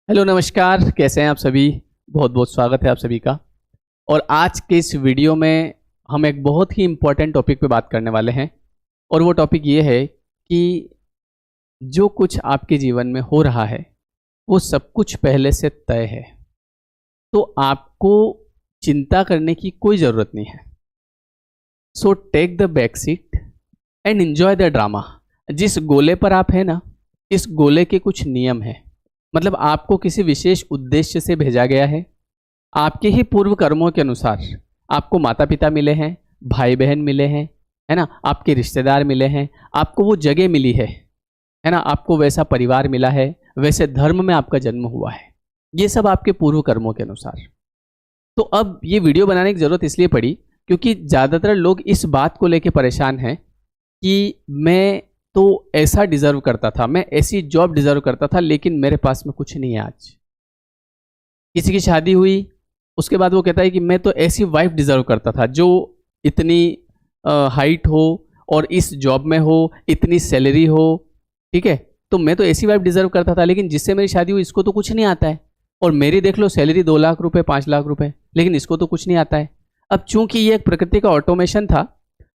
Hello नमस्कार, कैसे हैं आप सभी। बहुत बहुत स्वागत है आप सभी का। और आज के इस वीडियो में हम एक बहुत ही इम्पोर्टेंट टॉपिक पे बात करने वाले हैं। और वो टॉपिक ये है कि जो कुछ आपके जीवन में हो रहा है वो सब कुछ पहले से तय है, तो आपको चिंता करने की कोई ज़रूरत नहीं है। So take the back seat and enjoy the drama. जिस गोले पर आप हैं ना, इस गोले के कुछ नियम हैं। मतलब आपको किसी विशेष उद्देश्य से भेजा गया है। आपके ही पूर्व कर्मों के अनुसार आपको माता पिता मिले हैं, भाई बहन मिले हैं, है ना, आपके रिश्तेदार मिले हैं, आपको वो जगह मिली है ना, आपको वैसा परिवार मिला है, वैसे धर्म में आपका जन्म हुआ है। ये सब आपके पूर्व कर्मों के अनुसार। तो अब ये वीडियो बनाने की ज़रूरत इसलिए पड़ी क्योंकि ज़्यादातर लोग इस बात को लेकर परेशान हैं कि मैं तो ऐसा डिज़र्व करता था, मैं ऐसी जॉब डिज़र्व करता था, लेकिन मेरे पास में कुछ नहीं है आज। किसी की शादी हुई, उसके बाद वो कहता है कि मैं तो ऐसी वाइफ डिज़र्व करता था जो इतनी हाइट हो और इस जॉब में हो, इतनी सैलरी हो, ठीक है। तो मैं तो ऐसी वाइफ डिज़र्व करता था, लेकिन जिससे मेरी शादी हुई इसको तो कुछ नहीं आता है। और मेरी देख लो सैलरी 2 लाख रुपए, 5 लाख रुपए, लेकिन इसको तो कुछ नहीं आता है। अब चूंकि ये एक प्रकृति का ऑटोमेशन था,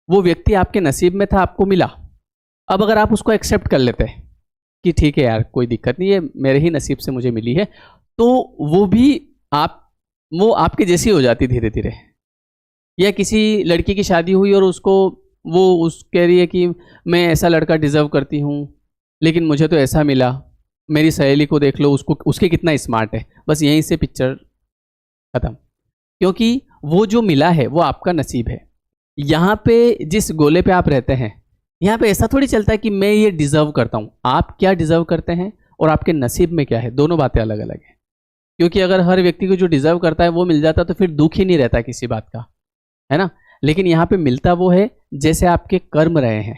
वो व्यक्ति आपके नसीब में था, आपको मिला। अब अगर आप उसको एक्सेप्ट कर लेते हैं कि ठीक है यार, कोई दिक्कत नहीं है, मेरे ही नसीब से मुझे मिली है, तो वो आपके जैसी हो जाती धीरे धीरे। या किसी लड़की की शादी हुई और वो कह रही है कि मैं ऐसा लड़का डिज़र्व करती हूँ, लेकिन मुझे तो ऐसा मिला। मेरी सहेली को देख लो, उसके कितना स्मार्ट है। बस यहीं से पिक्चर खत्म, क्योंकि वो जो मिला है वो आपका नसीब है। यहाँ पे जिस गोले पे आप रहते हैं, यहाँ पे ऐसा थोड़ी चलता है कि मैं ये डिज़र्व करता हूँ। आप क्या डिज़र्व करते हैं और आपके नसीब में क्या है, दोनों बातें अलग अलग हैं। क्योंकि अगर हर व्यक्ति को जो डिज़र्व करता है वो मिल जाता तो फिर दुख ही नहीं रहता किसी बात का, है ना। लेकिन यहाँ पे मिलता वो है जैसे आपके कर्म रहे हैं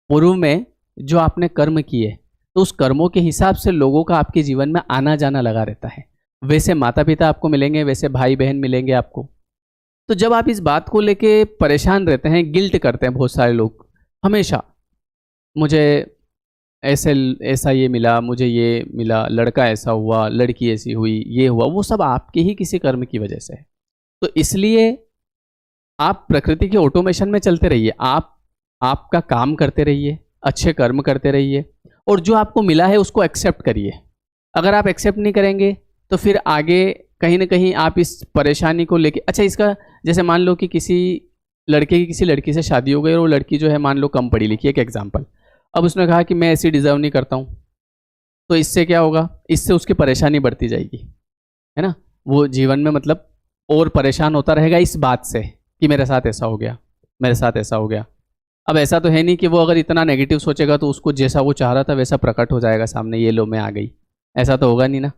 पूर्व में, जो आपने कर्म किए, तो उस कर्मों के हिसाब से लोगों का आपके जीवन में आना जाना लगा रहता है। वैसे माता पिता आपको मिलेंगे, वैसे भाई बहन मिलेंगे आपको। तो जब आप इस बात को लेके परेशान रहते हैं, गिल्ट करते हैं बहुत सारे लोग हमेशा, मुझे ऐसा ये मिला, मुझे ये मिला, लड़का ऐसा हुआ, लड़की ऐसी हुई, ये हुआ, वो सब आपके ही किसी कर्म की वजह से है। तो इसलिए आप प्रकृति के ऑटोमेशन में चलते रहिए। आपका काम करते रहिए, अच्छे कर्म करते रहिए, और जो आपको मिला है उसको एक्सेप्ट करिए। अगर आप एक्सेप्ट नहीं करेंगे तो फिर आगे कहीं ना कहीं आप इस परेशानी को लेके, अच्छा इसका जैसे मान लो कि किसी लड़के की किसी लड़की से शादी हो गई और वो लड़की जो है मान लो कम पढ़ी लिखी, एक एग्जाम्पल। अब उसने कहा कि मैं ऐसी डिज़र्व नहीं करता हूँ, तो इससे क्या होगा, इससे उसकी परेशानी बढ़ती जाएगी, है ना। वो जीवन में मतलब और परेशान होता रहेगा इस बात से कि मेरे साथ ऐसा हो गया, मेरे साथ ऐसा हो गया। अब ऐसा तो है नहीं कि वो अगर इतना नेगेटिव सोचेगा तो उसको जैसा वो चाह रहा था वैसा प्रकट हो जाएगा सामने, ये लो मैं आ गई, ऐसा तो होगा नहीं ना।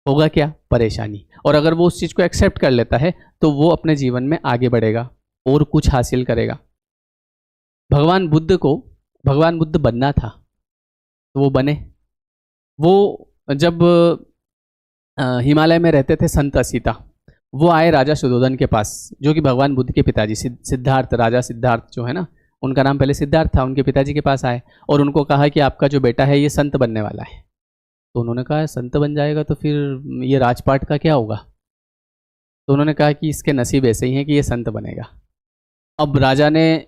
होगा क्या, परेशानी। और अगर वो उस चीज़ को एक्सेप्ट कर लेता है तो वो अपने जीवन में आगे बढ़ेगा और कुछ हासिल करेगा। भगवान बुद्ध बनना था तो वो बने। वो जब हिमालय में रहते थे संत असीता, वो आए राजा सुद्धोधन के पास, जो कि भगवान बुद्ध के पिताजी सिद्धार्थ, राजा सिद्धार्थ जो है ना, उनका नाम पहले सिद्धार्थ था, उनके पिताजी के पास आए और उनको कहा कि आपका जो बेटा है ये संत बनने वाला है। तो उन्होंने कहा संत बन जाएगा तो फिर ये राजपाट का क्या होगा। तो उन्होंने कहा कि इसके नसीब ऐसे ही हैं कि ये संत बनेगा। अब राजा ने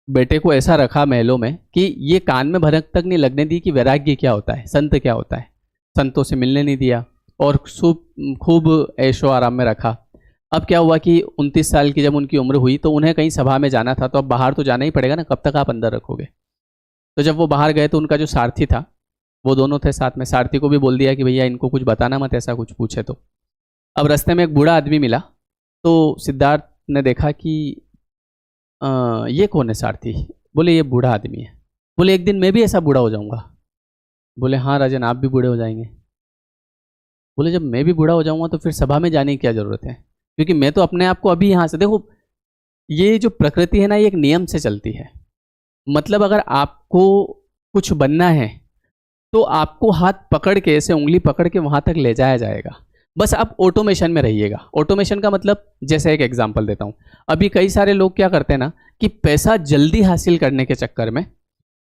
बेटे को ऐसा रखा महलों में कि ये कान में भनक तक नहीं लगने दी कि वैराग्य क्या होता है, संत क्या होता है। संतों से मिलने नहीं दिया और खूब ऐशो आराम में रखा। अब क्या हुआ कि 29 साल की जब उनकी उम्र हुई तो उन्हें कहीं सभा में जाना था, तो अब बाहर तो जाना ही पड़ेगा ना, कब तक आप अंदर रखोगे। तो जब वो बाहर गए तो उनका जो सारथी था, वो दोनों थे साथ में, सारथी को भी बोल दिया कि भैया इनको कुछ बताना मत, ऐसा कुछ पूछे तो। अब रास्ते में एक बूढ़ा आदमी मिला, तो सिद्धार्थ ने देखा कि ये कौन है सारथी। बोले ये बूढ़ा आदमी है। बोले एक दिन मैं भी ऐसा बूढ़ा हो जाऊंगा। बोले हाँ राजन, आप भी बूढ़े हो जाएंगे। बोले जब मैं भी बूढ़ा हो जाऊंगा तो फिर सभा में जाने की क्या जरूरत है, क्योंकि मैं तो अपने आप को अभी यहाँ से, देखो ये जो प्रकृति है ना, ये एक नियम से चलती है। मतलब अगर आपको कुछ बनना है तो आपको हाथ पकड़ के, ऐसे उंगली पकड़ के वहां तक ले जाया जाएगा। बस आप ऑटोमेशन में रहिएगा। ऑटोमेशन का मतलब, जैसे एक एग्जांपल देता हूँ, अभी कई सारे लोग क्या करते हैं ना कि पैसा जल्दी हासिल करने के चक्कर में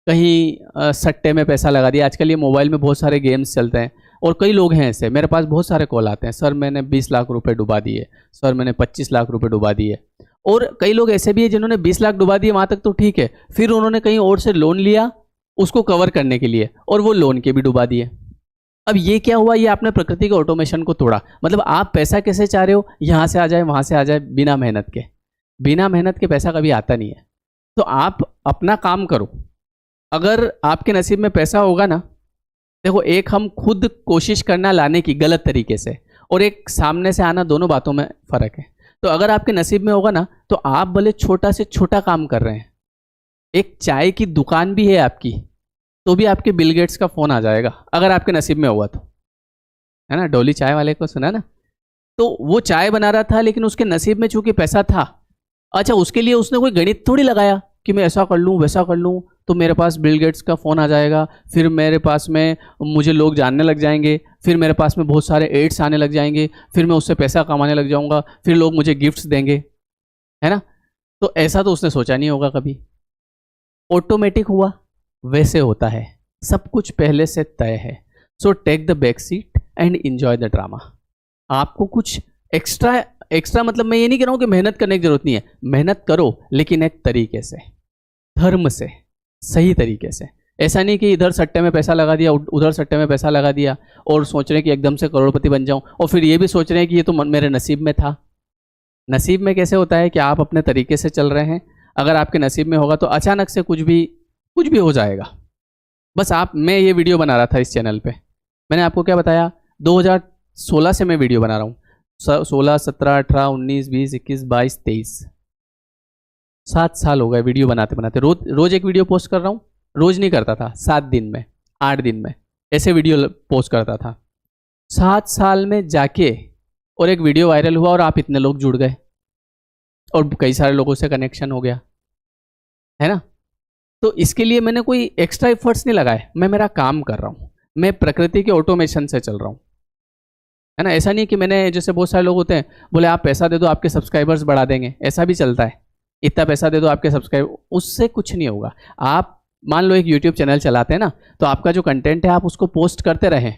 कहीं सट्टे में पैसा लगा दिया। आजकल ये मोबाइल में बहुत सारे गेम्स चलते हैं और कई लोग हैं ऐसे, मेरे पास बहुत सारे कॉल आते हैं, सर मैंने 20 लाख रुपए डुबा दिए, सर मैंने 25 लाख रुपए डुबा दिए। और कई लोग ऐसे भी हैं जिन्होंने 20 लाख डुबा दिए, वहाँ तक तो ठीक है, फिर उन्होंने कहीं और से लोन लिया उसको कवर करने के लिए, और वो लोन के भी डुबा दिए। अब ये क्या हुआ, ये आपने प्रकृति के ऑटोमेशन को तोड़ा। मतलब आप पैसा कैसे चाह रहे हो, यहाँ से आ जाए वहाँ से आ जाए, बिना मेहनत के। बिना मेहनत के पैसा कभी आता नहीं है। तो आप अपना काम करो, अगर आपके नसीब में पैसा होगा ना, देखो एक हम खुद कोशिश करना लाने की गलत तरीके से, और एक सामने से आना, दोनों बातों में फ़र्क है। तो अगर आपके नसीब में होगा ना, तो आप भले छोटा से छोटा काम कर रहे हैं, एक चाय की दुकान भी है आपकी, तो भी आपके बिल गेट्स का फ़ोन आ जाएगा, अगर आपके नसीब में हुआ तो, है ना। डोली चाय वाले को सुना ना, तो वो चाय बना रहा था, लेकिन उसके नसीब में चूंकि पैसा था, अच्छा उसके लिए उसने कोई गणित थोड़ी लगाया कि मैं ऐसा कर लूँ वैसा कर लूँ तो मेरे पास बिल गेट्स का फ़ोन आ जाएगा, फिर मेरे पास में मुझे लोग जानने लग जाएंगे, फिर मेरे पास में बहुत सारे एड्स आने लग जाएंगे, फिर मैं उससे पैसा कमाने लग जाऊंगा, फिर लोग मुझे गिफ्ट्स देंगे, है ना। तो ऐसा तो उसने सोचा नहीं होगा कभी। ऑटोमेटिक हुआ, वैसे होता है, सब कुछ पहले से तय है। So take the back seat and enjoy the drama. आपको कुछ एक्स्ट्रा मतलब मैं ये नहीं कह रहा हूँ कि मेहनत करने की जरूरत नहीं है, मेहनत करो, लेकिन एक तरीके से, धर्म से, सही तरीके से। ऐसा नहीं कि इधर सट्टे में पैसा लगा दिया, उधर सट्टे में पैसा लगा दिया, और सोच रहे हैं कि एकदम से करोड़पति बन जाऊं, और फिर ये भी सोच रहे हैं कि ये तो मेरे नसीब में था। नसीब में कैसे होता है कि आप अपने तरीके से चल रहे हैं। अगर आपके नसीब में होगा तो अचानक से कुछ भी हो जाएगा। बस मैं ये वीडियो बना रहा था इस चैनल पे, मैंने आपको क्या बताया, 2016 से मैं वीडियो बना रहा हूँ, 16, 17, 18, 19, 20, 21, 22, 23, 7 साल हो गए वीडियो बनाते बनाते। रोज एक वीडियो पोस्ट कर रहा हूँ, रोज नहीं करता था, 7 दिन में, 8 दिन में ऐसे वीडियो पोस्ट करता था। 7 साल में जाके और एक वीडियो वायरल हुआ, और आप इतने लोग जुड़ गए, और कई सारे लोगों से कनेक्शन हो गया, है ना। तो इसके लिए मैंने कोई एक्स्ट्रा एफर्ट्स नहीं लगाए, मैं मेरा काम कर रहा हूँ, मैं प्रकृति के ऑटोमेशन से चल रहा हूँ, है ना। ऐसा नहीं कि मैंने, जैसे बहुत सारे लोग होते हैं, बोले आप पैसा दे दो आपके सब्सक्राइबर्स बढ़ा देंगे, ऐसा भी चलता है, इतना पैसा दे दो आपके सब्सक्राइबर, उससे कुछ नहीं होगा। आप मान लो एक यूट्यूब चैनल चलाते हैं ना, तो आपका जो कंटेंट है आप उसको पोस्ट करते रहें,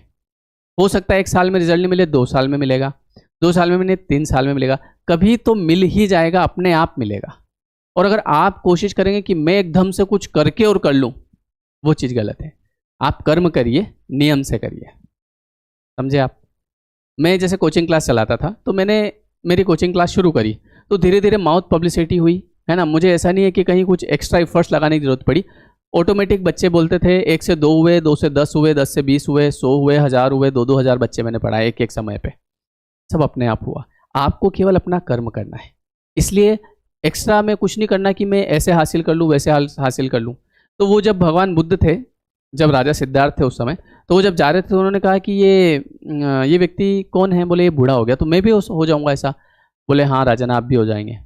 हो सकता है 1 साल में रिजल्ट नहीं मिले, 2 साल में मिलेगा, 2 साल में मिले, 3 साल में मिलेगा, कभी तो मिल ही जाएगा, अपने आप मिलेगा। और अगर आप कोशिश करेंगे कि मैं एकदम से कुछ करके और कर लूँ, वो चीज़ गलत है। आप कर्म करिए, नियम से करिए, समझे आप। मैं जैसे कोचिंग क्लास चलाता था, तो मैंने मेरी कोचिंग क्लास शुरू करी, तो धीरे धीरे माउथ पब्लिसिटी हुई, है ना। मुझे ऐसा नहीं है कि कहीं कुछ एक्स्ट्रा एफर्ट्स लगाने की जरूरत पड़ी, ऑटोमेटिक बच्चे बोलते थे, 1 से 2 हुए, 2 से 10 हुए, 10 से 20 हुए, 100 हुए, 1000 हुए, 2-2 हज़ार बच्चे मैंने पढ़ाए एक समय पे, सब अपने आप हुआ। आपको केवल अपना कर्म करना है, इसलिए एक्स्ट्रा में कुछ नहीं करना कि मैं ऐसे हासिल कर लूँ वैसे हासिल कर लूँ। तो वो जब भगवान बुद्ध थे, जब राजा सिद्धार्थ थे उस समय, तो वो जब जा रहे थे तो उन्होंने कहा कि ये व्यक्ति कौन है, बोले ये बूढ़ा हो गया, तो मैं भी हो जाऊंगा ऐसा। बोले हाँ राजन, आप भी हो जाएंगे,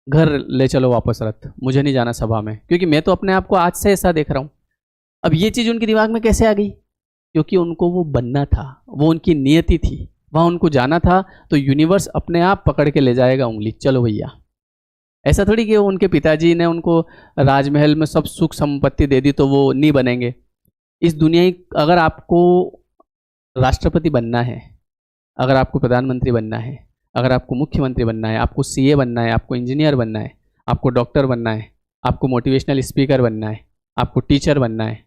घर ले चलो वापस रथ, मुझे नहीं जाना सभा में, क्योंकि मैं तो अपने आप को आज से ऐसा देख रहा हूँ। अब ये चीज़ उनके दिमाग में कैसे आ गई, क्योंकि उनको वो बनना था, वो उनकी नियति थी, वहाँ उनको जाना था, तो यूनिवर्स अपने आप पकड़ के ले जाएगा उंगली, चलो भैया। ऐसा थोड़ी कि उनके पिताजी ने उनको राजमहल में सब सुख संपत्ति दे दी तो वो नहीं बनेंगे। इस दुनिया की, अगर आपको राष्ट्रपति बनना है, अगर आपको प्रधानमंत्री बनना है, अगर आपको मुख्यमंत्री बनना है, आपको सीए बनना है, आपको इंजीनियर बनना है, आपको डॉक्टर बनना है, आपको मोटिवेशनल स्पीकर बनना है, आपको टीचर बनना है,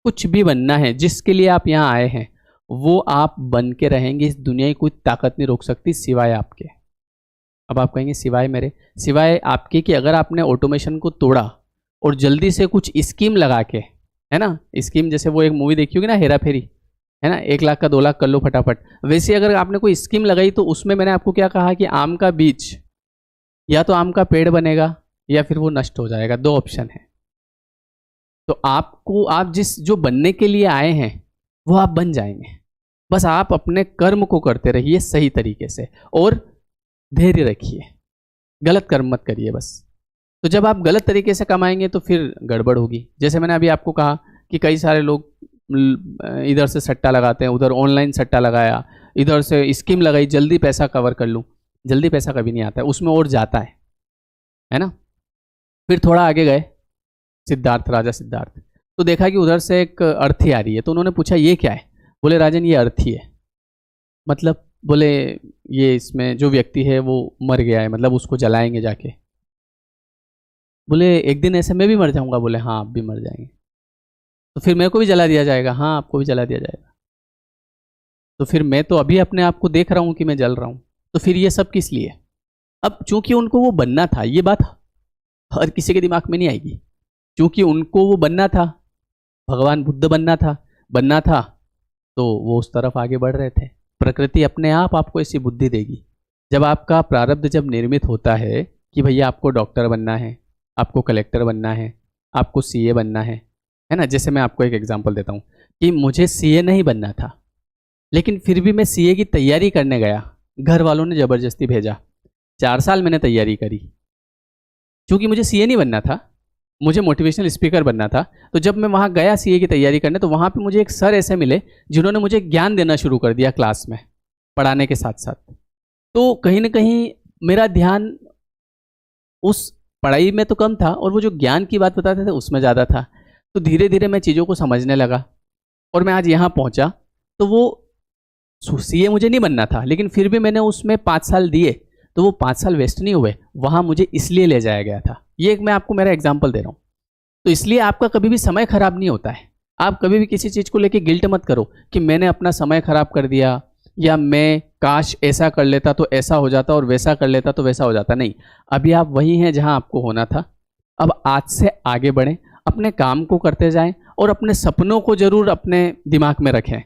कुछ भी बनना है, जिसके लिए आप यहाँ आए हैं वो आप बन के रहेंगे। इस दुनिया की कोई ताकत नहीं रोक सकती सिवाय आपके। अब आप कहेंगे सिवाय मेरे, सिवाय आपके कि अगर आपने ऑटोमेशन को तोड़ा और जल्दी से कुछ स्कीम लगा के, है ना, स्कीम जैसे वो एक मूवी देखी होगी ना, हेरा फेरी, है ना, 1 लाख का 2 लाख कर लो फटाफट, वैसे अगर आपने कोई स्कीम लगाई तो उसमें मैंने आपको क्या कहा कि आम का बीज, या तो आम का पेड़ बनेगा या फिर वो नष्ट हो जाएगा, 2 ऑप्शन है। तो आपको, आप जो बनने के लिए आए हैं वो आप बन जाएंगे, बस आप अपने कर्म को करते रहिए सही तरीके से, और धैर्य रखिए, गलत कर्म मत करिए बस। तो जब आप गलत तरीके से कमाएंगे तो फिर गड़बड़ होगी। जैसे मैंने अभी आपको कहा कि कई सारे लोग इधर से सट्टा लगाते हैं, उधर ऑनलाइन सट्टा लगाया, इधर से स्कीम लगाई, जल्दी पैसा कवर कर लूँ, जल्दी पैसा कभी नहीं आता है, उसमें और जाता है ना। फिर थोड़ा आगे गए, राजा सिद्धार्थ, तो देखा कि उधर से एक अर्थी आ रही है, तो उन्होंने पूछा ये क्या है, बोले राजन ये अर्थी है। मतलब बोले ये इसमें जो व्यक्ति है वो मर गया है, मतलब उसको जलाएंगे जाके। बोले एक दिन ऐसे मैं भी मर जाऊंगा। बोले हाँ आप भी मर जाएंगे। तो फिर मेरे को भी जला दिया जाएगा। हाँ आपको भी जला दिया जाएगा। तो फिर मैं तो अभी अपने आप को देख रहा हूँ कि मैं जल रहा हूँ, तो फिर ये सब किस लिए? अब चूंकि उनको वो बनना था, ये बात हर किसी के दिमाग में नहीं आएगी। चूंकि उनको वो बनना था, भगवान बुद्ध बनना था, तो वो उस तरफ आगे बढ़ रहे थे। प्रकृति अपने आप आपको ऐसी बुद्धि देगी। जब आपका प्रारब्ध जब निर्मित होता है कि भैया आपको डॉक्टर बनना है, आपको कलेक्टर बनना है, आपको सीए बनना है ना। जैसे मैं आपको एक एग्जांपल देता हूँ कि मुझे सीए नहीं बनना था, लेकिन फिर भी मैं सीए की तैयारी करने गया। घर वालों ने ज़बरदस्ती भेजा। 4 साल मैंने तैयारी करी। क्योंकि मुझे सीए नहीं बनना था, मुझे मोटिवेशनल स्पीकर बनना था। तो जब मैं वहाँ गया सीए की तैयारी करने, तो वहाँ पे मुझे एक सर ऐसे मिले जिन्होंने मुझे ज्ञान देना शुरू कर दिया क्लास में, पढ़ाने के साथ साथ। तो कहीं ना कहीं मेरा ध्यान उस पढ़ाई में तो कम था, और वो जो ज्ञान की बात बताते थे उसमें ज़्यादा था। तो धीरे धीरे मैं चीज़ों को समझने लगा, और मैं आज यहाँ पहुँचा। तो वो सीए मुझे नहीं बनना था, लेकिन फिर भी मैंने उसमें 5 साल दिए, तो वो 5 साल वेस्ट नहीं हुए। वहाँ मुझे इसलिए ले जाया गया था। ये एक मैं आपको मेरा एग्जाम्पल दे रहा हूँ। तो इसलिए आपका कभी भी समय खराब नहीं होता है। आप कभी भी किसी चीज़ को लेके गिल्ट मत करो कि मैंने अपना समय खराब कर दिया, या मैं काश ऐसा कर लेता तो ऐसा हो जाता, और वैसा कर लेता तो वैसा हो जाता। नहीं, अभी आप वही हैं जहाँ आपको होना था। अब आज से आगे बढ़ें, अपने काम को करते जाएं, और अपने सपनों को जरूर अपने दिमाग में रखें।